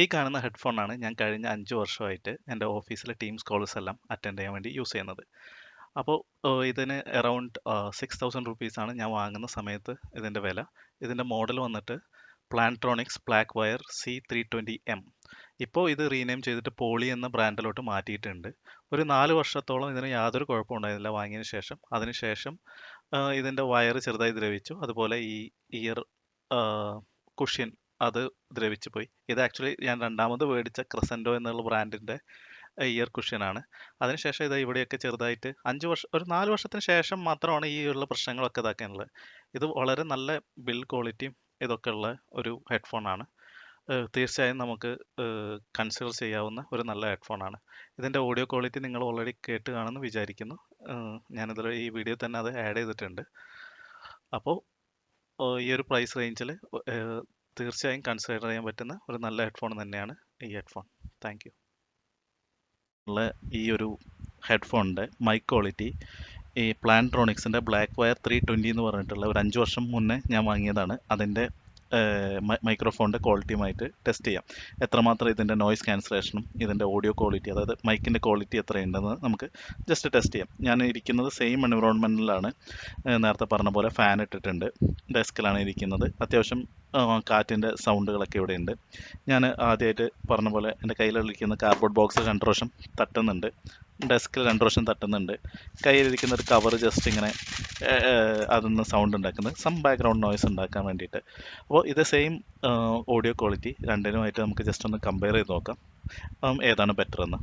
ഈ കാണുന്ന ഹെഡ്ഫോണാണ് ഞാൻ കഴിഞ്ഞ 5 വർഷമായിട്ട് എൻ്റെ ഓഫീസിലെ ടീംസ് കോൾസ് എല്ലാം അറ്റൻഡ് ചെയ്യാൻ വേണ്ടി യൂസ് ചെയ്യുന്നത്. അപ്പോൾ ഇതിന് അറൗണ്ട് 6000 റുപ്പീസാണ് ഞാൻ വാങ്ങുന്ന സമയത്ത് ഇതിൻ്റെ വില. ഇതിൻ്റെ മോഡൽ വന്നിട്ട് പ്ലാൻട്രോണിക്സ് ബ്ലാക്ക് വയർ C320M. ഇപ്പോൾ ഇത് റീനെയിം ചെയ്തിട്ട് പോളി എന്ന ബ്രാൻഡിലോട്ട് മാറ്റിയിട്ടുണ്ട്. ഒരു 4 വർഷത്തോളം ഇതിന് യാതൊരു കുഴപ്പവും ഉണ്ടായിരുന്നില്ല വാങ്ങിയതിന് ശേഷം. അതിനുശേഷം ഇതിൻ്റെ വയർ ചെറുതായി ദ്രവിച്ചു. അതുപോലെ ഈ ഇയർ കുഷ്യൻ അത് ദ്രവിച്ചു പോയി. ഇത് ആക്ച്വലി ഞാൻ രണ്ടാമത് മേടിച്ച ക്രസൻഡോ എന്നുള്ള ബ്രാൻഡിൻ്റെ ഇയർ കുഷ്യനാണ്. അതിനുശേഷം ഇത് ഇവിടെയൊക്കെ ചെറുതായിട്ട് 5 വർഷം ഒരു 4 വർഷത്തിന് ശേഷം മാത്രമാണ് ഈ ഉള്ള പ്രശ്നങ്ങളൊക്കെ ഇതാക്കാനുള്ളത്. ഇത് വളരെ നല്ല ബിൽഡ് ക്വാളിറ്റിയും ഇതൊക്കെ ഉള്ള ഒരു ഹെഡ്ഫോണാണ്. തീർച്ചയായും നമുക്ക് കൺസിഡർ ചെയ്യാവുന്ന ഒരു നല്ല ഹെഡ്ഫോണാണ്. ഇതിൻ്റെ ഓഡിയോ ക്വാളിറ്റി നിങ്ങൾ ഓൾറെഡി കേട്ട് കാണുമെന്ന് വിചാരിക്കുന്നു. ഞാനിതിൽ ഈ വീഡിയോ തന്നെ അത് ആഡ് ചെയ്തിട്ടുണ്ട്. അപ്പോൾ ഈ ഒരു പ്രൈസ് റേഞ്ചിൽ തീർച്ചയായും കൺസിഡർ ചെയ്യാൻ പറ്റുന്ന ഒരു നല്ല ഹെഡ്ഫോൺ തന്നെയാണ് ഈ ഹെഡ്ഫോൺ. Thank you. ഈ ഒരു ഹെഡ്ഫോണിൻ്റെ മൈക്ക് ക്വാളിറ്റി ഈ പ്ലാൻട്രോണിക്സിൻ്റെ ബ്ലാക്ക് വയർ 320 എന്ന് പറഞ്ഞിട്ടുള്ള ഒരു 5 വർഷം മുന്നേ ഞാൻ വാങ്ങിയതാണ്. അതിൻ്റെ മൈക്രോഫോണിൻ്റെ ക്വാളിറ്റിയുമായിട്ട് ടെസ്റ്റ് ചെയ്യാം. എത്രമാത്രം ഇതിൻ്റെ നോയ്സ് ക്യാൻസലേഷനും ഇതിൻ്റെ ഓഡിയോ ക്വാളിറ്റി, അതായത് മൈക്കിൻ്റെ ക്വാളിറ്റി എത്രയുണ്ടെന്ന് നമുക്ക് ജസ്റ്റ് ടെസ്റ്റ് ചെയ്യാം. ഞാൻ ഇരിക്കുന്നത് സെയിം എൻവിറോൺമെൻറ്റിലാണ്. നേരത്തെ പറഞ്ഞ പോലെ ഫാൻ ഇട്ടിട്ടുണ്ട്. ഡെസ്കിലാണ് ഇരിക്കുന്നത്. അത്യാവശ്യം കാറ്റിൻ്റെ സൗണ്ടുകളൊക്കെ ഇവിടെയുണ്ട്. ഞാൻ ആദ്യമായിട്ട് പറഞ്ഞ പോലെ എൻ്റെ കയ്യിലിരിക്കുന്ന കാർഡ്ബോർഡ് ബോക്സ് 2 പ്രാവശ്യം തട്ടുന്നുണ്ട്. ഡെസ്കിൽ 2 പ്രാവശ്യം തട്ടുന്നുണ്ട്. കയ്യിലിരിക്കുന്ന ഒരു കവർ ജസ്റ്റ് ഇങ്ങനെ അതൊന്ന് സൗണ്ട് ഉണ്ടാക്കുന്നത്, സം ബാക്ക്ഗ്രൗണ്ട് നോയ്സ് ഉണ്ടാക്കാൻ വേണ്ടിയിട്ട്. അപ്പോൾ ഇത് സെയിം ഓഡിയോ ക്വാളിറ്റി രണ്ടിനുമായിട്ട് നമുക്ക് ജസ്റ്റ് ഒന്ന് കമ്പയർ ചെയ്ത് നോക്കാം ഏതാണ് ബെറ്റർ എന്ന്.